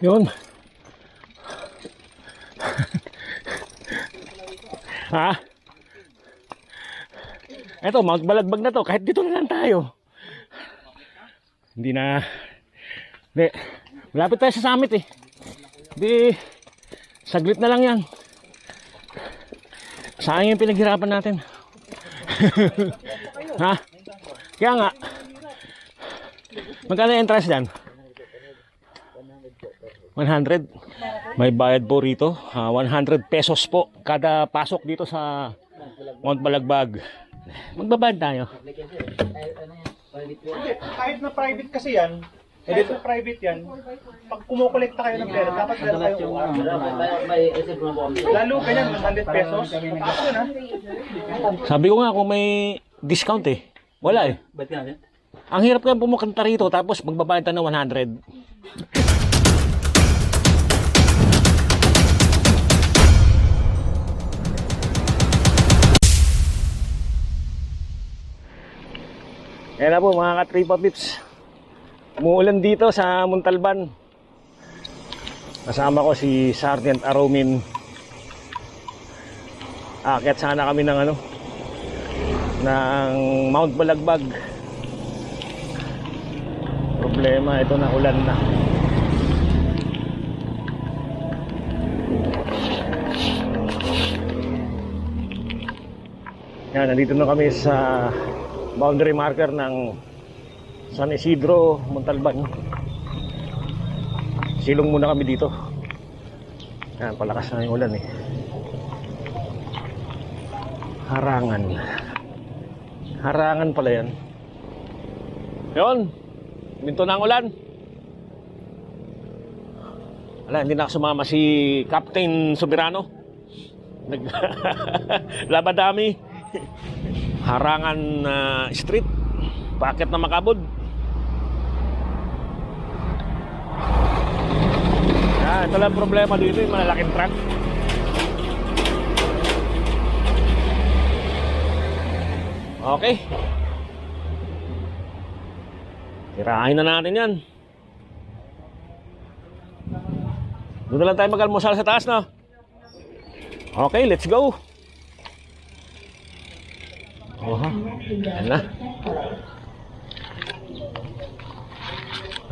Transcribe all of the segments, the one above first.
Yun. Ha? Eto, Mount Balagbag na to. Kahit dito na lang tayo. Hindi na. Hindi. Malapit tayo sa summit eh. Hindi. Saglit na lang yan. Sayang yung pinaghirapan natin. Ha? Kaya nga. Magkano yung entrance dyan? 100. May bayad po rito. 100 pesos po kada pasok dito sa Mount Balagbag. Magbabayad tayo. Kahit na private kasi yan, kahit na private yan, pag kumukolekta kayo ng pera, dapat meron kayong UR. Lalo ganyan, 100 pesos. Taas yun ha. Sabi ko nga kung may discount eh. Wala eh. Ang hirap kaya pumunta rito tapos magbabayad tayo ng 100. Ayan na po mga ka-Tripa Pips. Umuulan dito sa Montalban. Kasama ko si Sergeant Aromin. Aakyat sana kami ng ng Mount Balagbag. Problema, ito na ulan na. Yan, nandito na kami sa boundary marker ng San Isidro, Montalban. Silong muna kami dito. Yan, palakas na yung ulan eh. Harangan pala yan. Yun, minto na ang ulan. Wala, hindi na sumama si Captain Soberano. Labadami. Harangan street, paakyat na Makabud. Ito lang problema dito, yung malalaking truck. Okay, tirahin na natin yan. Doon na lang tayo mag-almusal sa taas, no? Okay, let's go. Oha, yan na.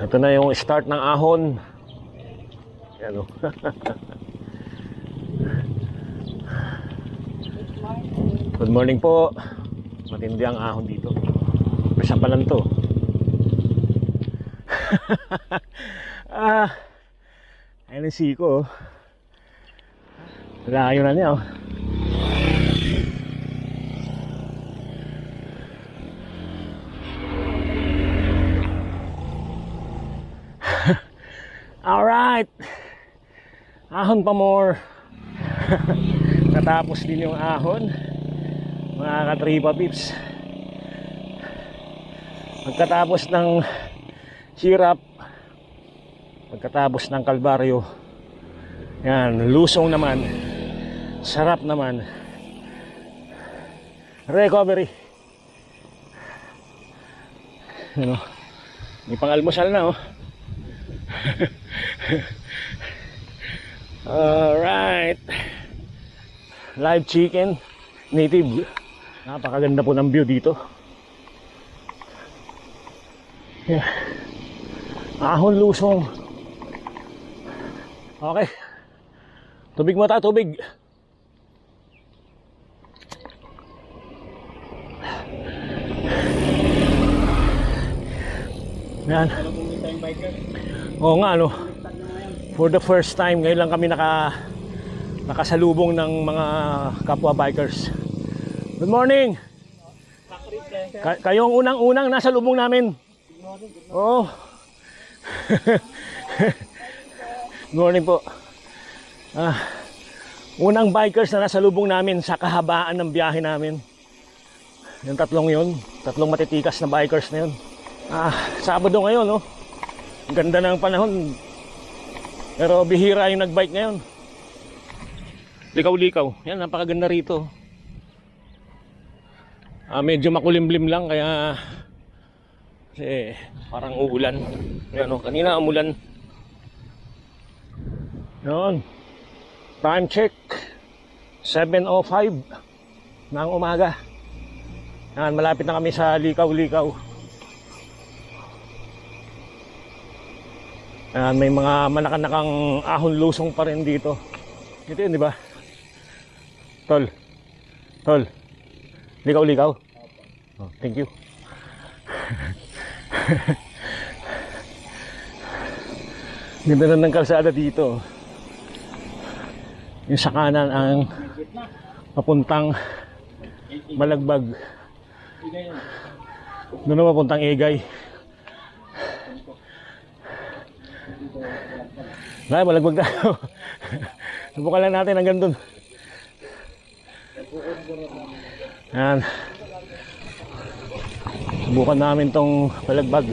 Ito na yung start ng ahon. Yan o. Good morning po. Matindi ang ahon dito. Pisa pa lang to. Ayan yung siko. Layo na niya. Alright. Ahon pa more. Natapos din yung ahon, mga ka-Tripa Pips. Pagkatapos ng hirap, pagkatapos ng kalbaryo, yan, lusong naman, sarap naman, recovery. Ano, may pang-almusal na oh. Alright, live chicken, native. Napakaganda po ng view dito. Yeah. Ahon lusong. Okay, tubig mo ta, tubig. Yan. Oo nga ano, for the first time ngayon lang kami nakasalubong ng mga kapwa bikers. Good morning. Kayong unang-unang nasa lubong namin. Oo. Good morning po. Unang bikers na nasa lubong namin sa kahabaan ng biyahe namin. Yung tatlong matitikas na bikers na yun. Sabado ngayon, no? Ganda ng panahon. Pero bihira yung nagbike ngayon. Likaw-likaw. Yan, napakaganda rito. Medyo makulimlim lang kaya kasi parang uulan. Yan, no? Kanina umulan. Yun. Time check. 7:05 ng umaga. Yan, malapit na kami sa Likaw-Likaw. Yan, may mga manakanakang ahon lusong pa rin dito. Ito yun, di ba? Tol. Tol. Likaw-Likaw. Oh, thank you. Ganda na ng kalsada dito. Yung sa kanan ang papuntang Balagbag. Doon na papuntang Egay. Ay, Balagbag tayo. Subukan lang natin hanggang doon. Yan. Subukan namin tong Balagbag.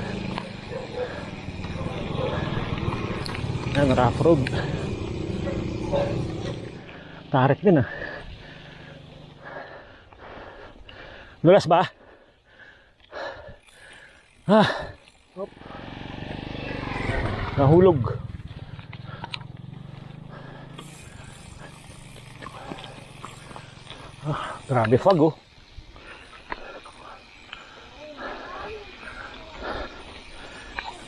Yan, rough road. Tarik din ah. Lulas ba? Ah. Hop. Nahulog. Ah, grabe fog oh.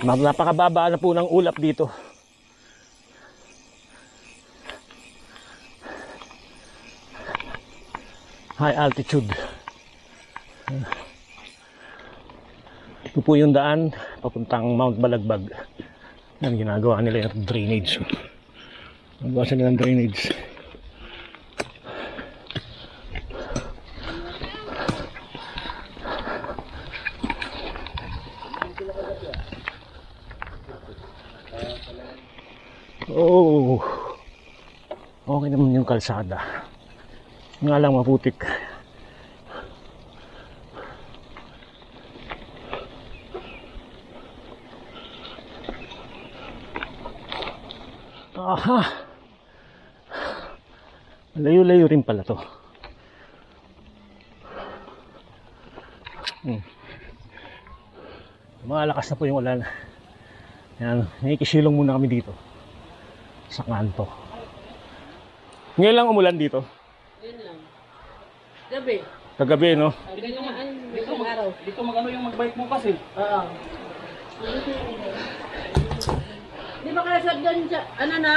Napakababa na po ng ulap dito. High altitude. Ito po yung daan papuntang Mount Balagbag. Yan, ginagawa nila yung drainage. Nagawa sila ng drainage. Oh, okay naman yung kalsada. Nga lang maputik. Aha. Layo-layo rin pala to. Malakas na po yung ulan. Yan, nakikisilong muna kami dito sa kanto. Ngayon lang umulan dito. Yun lang. Gabi. Kagabi, no? Dito mag-araw. Dito mag-ano yung mag-bike mo kasi. Oo. Di ba kalasap doon sa, ano na?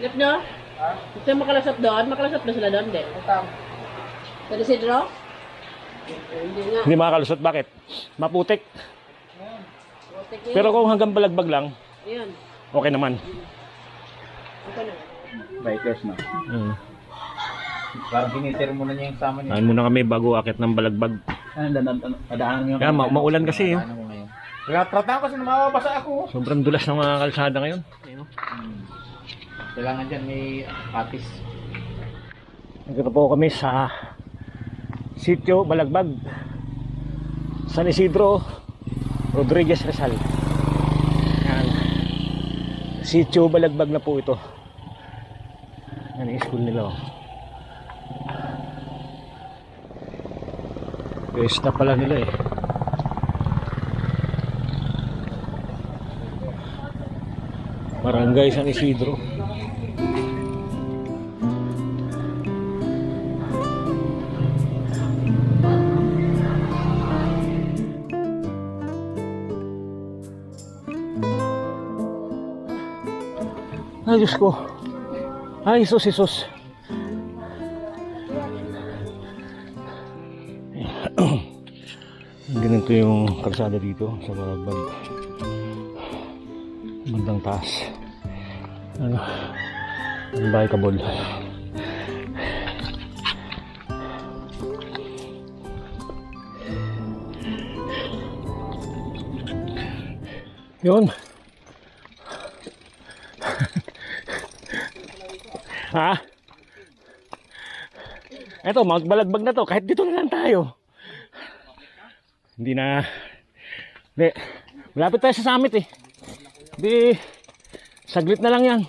Lip nyo? Ha? Gusto mo makalasap doon? Makalasap na sila doon, di? Utang. Sa Isidro? Hindi nga. Hindi makakalusot. Bakit? Maputik. Putik na Pero yun. kung hanggang Balagbag lang, Ayun. okay naman. Okay na. Bikers na. Parang tiniter mo na niya yung sama niya. Kain muna kami bago akit ng Balagbag. Padaanan niyo. Kaya maulan kasi yun. Kaya tratan kasi na mababasa ako. Sobrang dulas ng mga kalsada ngayon. Kailangan dyan may patis. Nandito po kami sa Sitio Balagbag, San Isidro Rodriguez Rizal. Yan. Sitio Balagbag na po ito. Yan yung school nila. Pesta pala nila eh. Barangay San Isidro. Ay, Diyos ko. Ay, Isus, Isus. Ganito yung kalsada dito sa Balagbag. Bandang taas. Ano? Ang bahay kabol. Yun. Ha? Eto, Mount Balagbag na to. Kahit dito na lang tayo. Hindi na. Hindi. Malapit tayo sa summit eh. Hindi. Saglit na lang yan.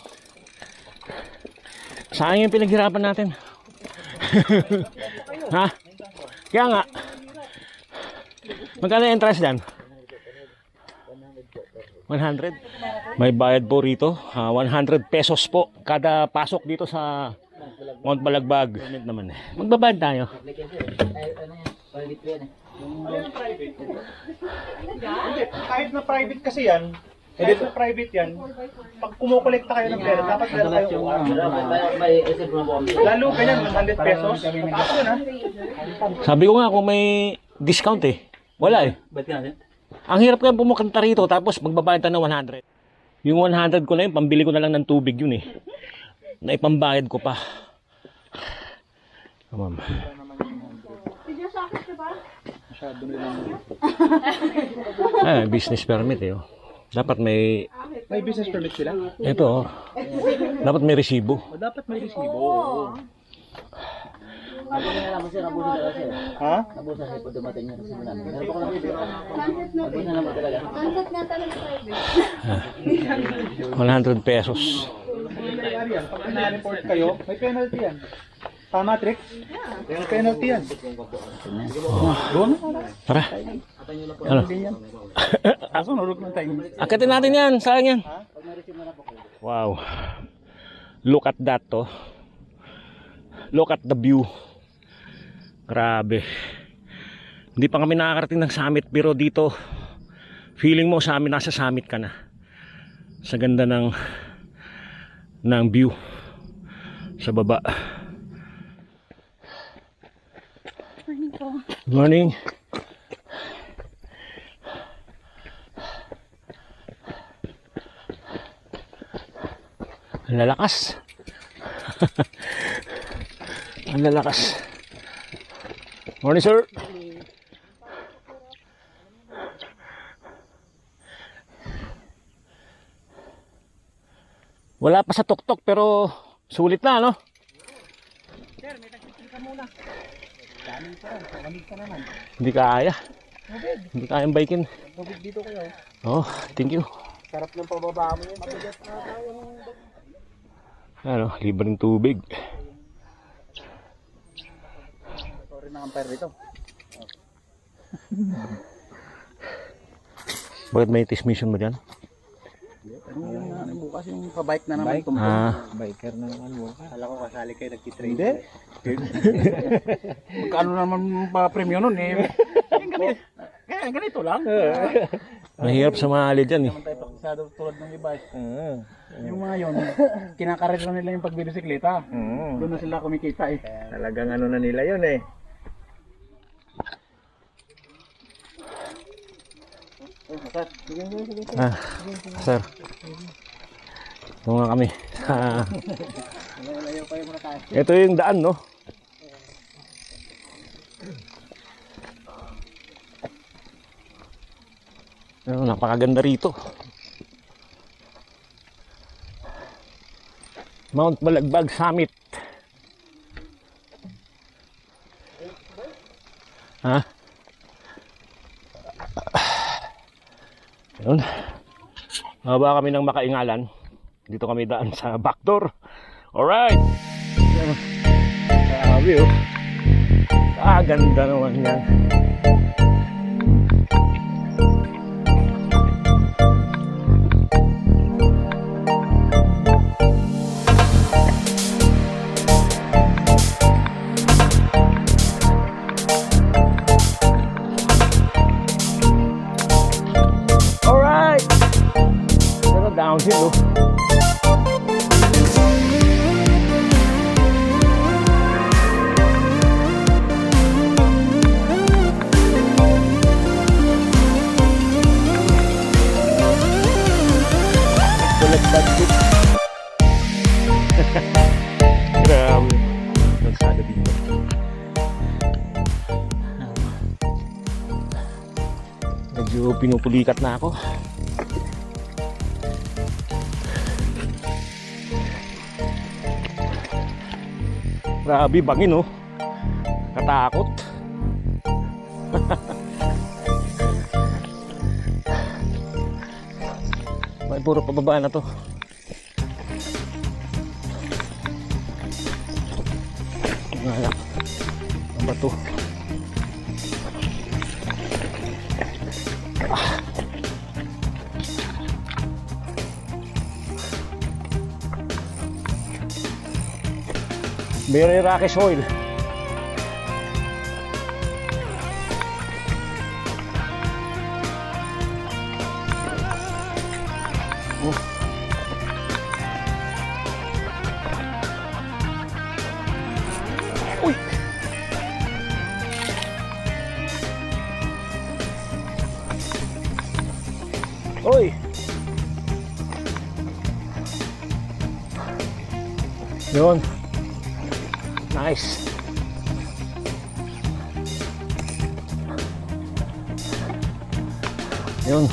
Sayang yung pinaghirapan natin. Ha? Kaya nga. Magkano yung entrance dyan? 100 100. May bayad po rito. 100 pesos po kada pasok dito sa Mount Balagbag. Permit naman eh. Magbabayad tayo. Hindi, kahit na private kasi yan, kahit na private yan, pag kumukolekta kayo ng pera, dapat meron kayong UR. Lalo ganyan, 100 pesos. Mataas yun ha. Sabi ko nga kung may discount eh. Wala eh. Ang hirap kaya pumukanta rito tapos magbabayad tayo ng 100. Yung 100 ko na yun, pambili ko na lang ng tubig yun eh. Naipambayad ko pa. Ma'am. Business permit eh. Oh. Dapat may... May business permit sila? Ito oh. Dapat may resibo. Dapat may resibo. Ha? Sunset nga talaga private. 100 pesos. Pag na-report kayo, may penalty yan. Tama, Trix? May penalty yan. Tara. Ano? Aso, nurog ng time. Akitin natin yan. Sayang yan. Wow. Look at that to. Look at the view. Grabe. Hindi pa kami nakakarating ng summit pero dito feeling mo sa amin nasa summit ka na. Sa ganda ng view sa baba. Good morning. Ang lalakas. Ang lalakas. Morning, sir. Wala pa sa tuktok pero sulit na, no? Sir, may nagsisin ka muna. Daming pa, malamig ka naman. Hindi kaya. Hindi kayang bikin. Tubig dito kayo. Oh, thank you. Sarap ng pababa mo yun. Mabigat na tayo ng... Ano, libreng tubig. Sorry na umpire dito. Bakit may transmission mo dyan? Bukas yung pa-bike na naman. Biker na naman bukas. Kala ko kasali kayo nagtitrade. Hindi. Magkano naman pa premium nun eh. Ganito lang. Mahirap sa mahali dyan eh. Naman tayo pakisado tulad ng iba. Yung mga yun, kinakarit lang nila yung pagbibisikleta. Doon na sila kumikita eh. Talagang ano na nila yun eh. Sir. Ito nga kami. Ito yung daan, no? Napakaganda rito. Mount Balagbag Summit. Ha? Ayun. Mababa kami ng Makaingalan. Dito kami daan sa backdoor. Alright. Grabe oh. Ganda naman yan. Downhill, oh. Balagbag dito. Grabe. Nagsada dito. Medyo pinupulikat na ako. Grabe, bangin oh. Katakot. May puro pababa na to. Wala. Ang bato. Very rocky soil. Uy! Uy! Yun. Nice. Yun.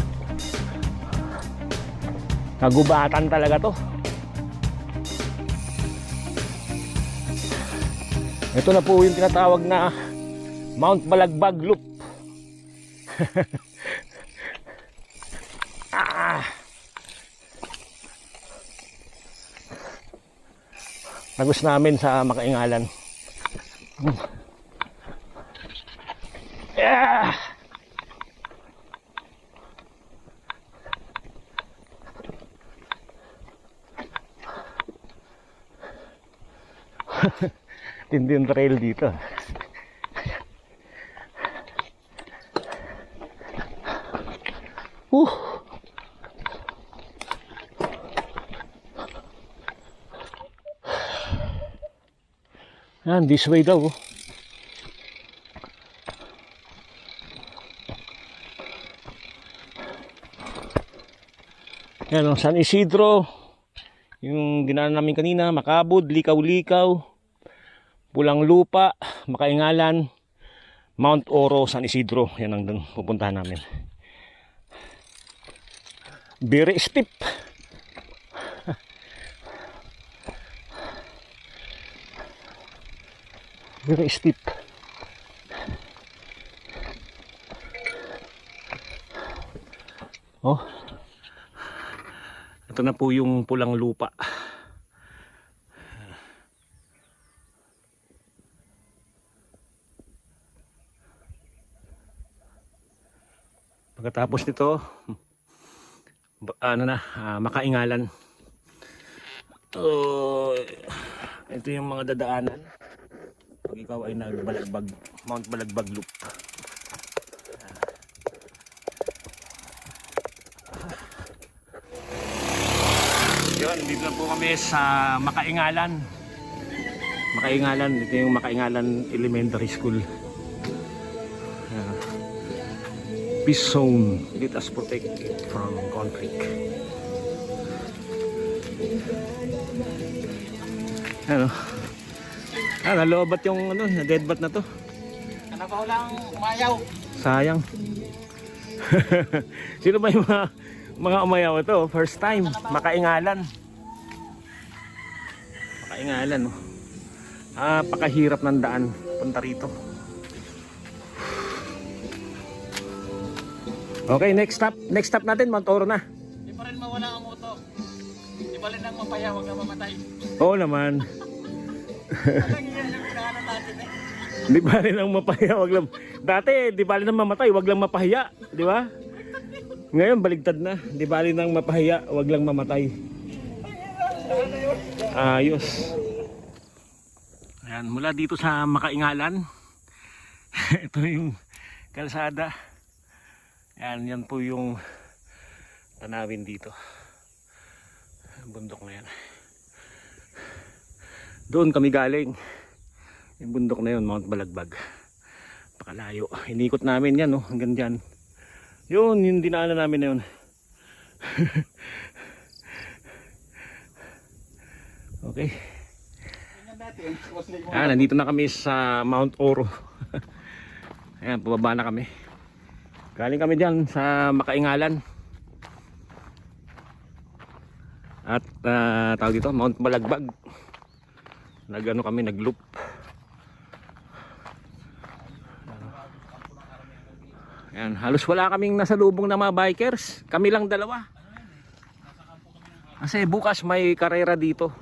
Kagubatan talaga to. Ito na po yung tinatawag na Mount Balagbag Loop. Ah! Nagos namin sa Makaingalan. Yeah! Tindi yung trail dito. Yan, this way daw. Yan ang San Isidro. Yung dinaanan namin kanina, Makabud, Likaw-Likaw, Pulang Lupa, Makaingalan, Mount Oro, San Isidro. Yan ang pupuntahan namin. Very steep. Very steep. Oh. Ito na po yung Pulang Lupa. Pagkatapos nito, Makaingalan. Ito yung mga dadaanan pag ikaw ay nagbalagbag, Mount Balagbag Loop. Yun, dito lang po kami sa Makaingalan. Makaingalan, ito yung Makaingalan Elementary School. Peace zone, let us protect it from conflict. Ano? Nalobat yung deadbat na to. Ano ba lang umayaw? Sayang. Sino ba yung mga umayaw ito? First time, Makaingalan. Makaingalan, oh. Pakahirap ng daan punta rito. Okay, next stop natin, Mount Oro na. Di pa rin mawala ang moto. Di ba rin ang mapaya, huwag na mamatay. Oo naman. Walang yan yung pinaanan natin eh. Di ba rin ang mapahiya, wag lang. Dati, di ba rin ang mamatay, wag lang mapahiya, di ba? Ngayon baligtad na. Di ba rin ang mapahiya, wag lang mamatay. Ayos. Ayan, mula dito sa Makaingalan. Ito yung kalsada. Yan po yung tanawin dito. Bundok na yan. Doon kami galing. Yung bundok na yun, Mount Balagbag. Pakalayo. Inikot namin yan, no? Hanggang dyan. Yun, yung dinaanan namin na yun. Okay. Nandito na kami sa Mount Oro. Ayan, pababa na kami. Galing kami dyan sa Makaingalan. At tawag dito, Mount Balagbag. Kami, nag-loop. Ayan, halos wala kaming nasa lubong na mga bikers. Kami lang dalawa. Kasi bukas may karera dito.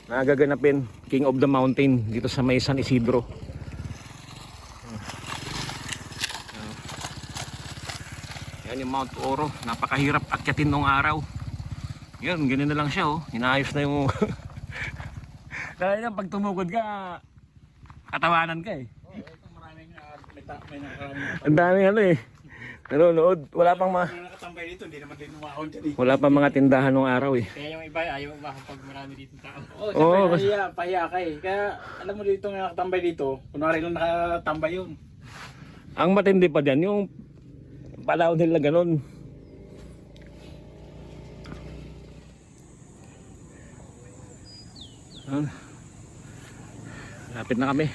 Nagaganapin, King of the Mountain dito sa may San Isidro. Yan yung Mount Oro. Napakahirap akyatin nung araw. Yan, ganyan na lang siya, oh. Inaayos na yung Talagang pag tumugod ka, katawanan ka eh. Maraming may nakaraming Ang daming ano eh. Nanonood. Wala pang mga... nakatambay dito, hindi naman din umahon dyan eh. Wala pa mga tindahan ng araw eh. Kaya yung iba ayaw umahon pag marami dito tao. Oo, Oo, siyempre pahiya ka eh. Kaya alam mo dito nga nakatambay dito, kunwari lang nakatambay yun. Ang matindi pa dyan, yung palaw nila ganun. Ah, lapit na kami.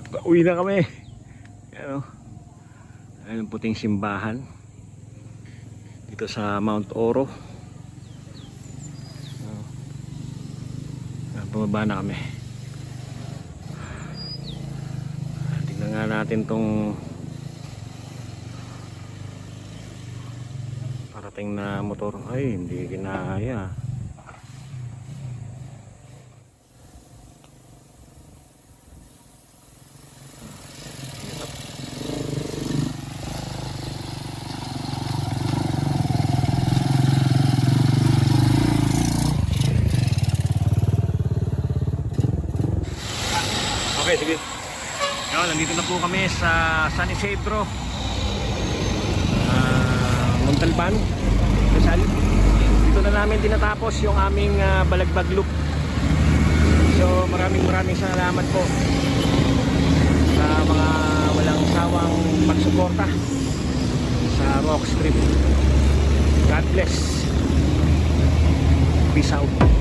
Pauwi na kami. Ano? Ayun ang puting simbahan dito sa Mount Oro. Bumaba na kami. Tingnan nga natin tong parating na motor. Ay, hindi kinaya. Okay, sige. Yo, nandito na po kami sa San Isidro, Montalban, Rizal. Dito na namin tinatapos yung aming Balagbag loop. So maraming salamat po sa mga walang sawang pagsuporta sa Rock Street. God bless. Peace out.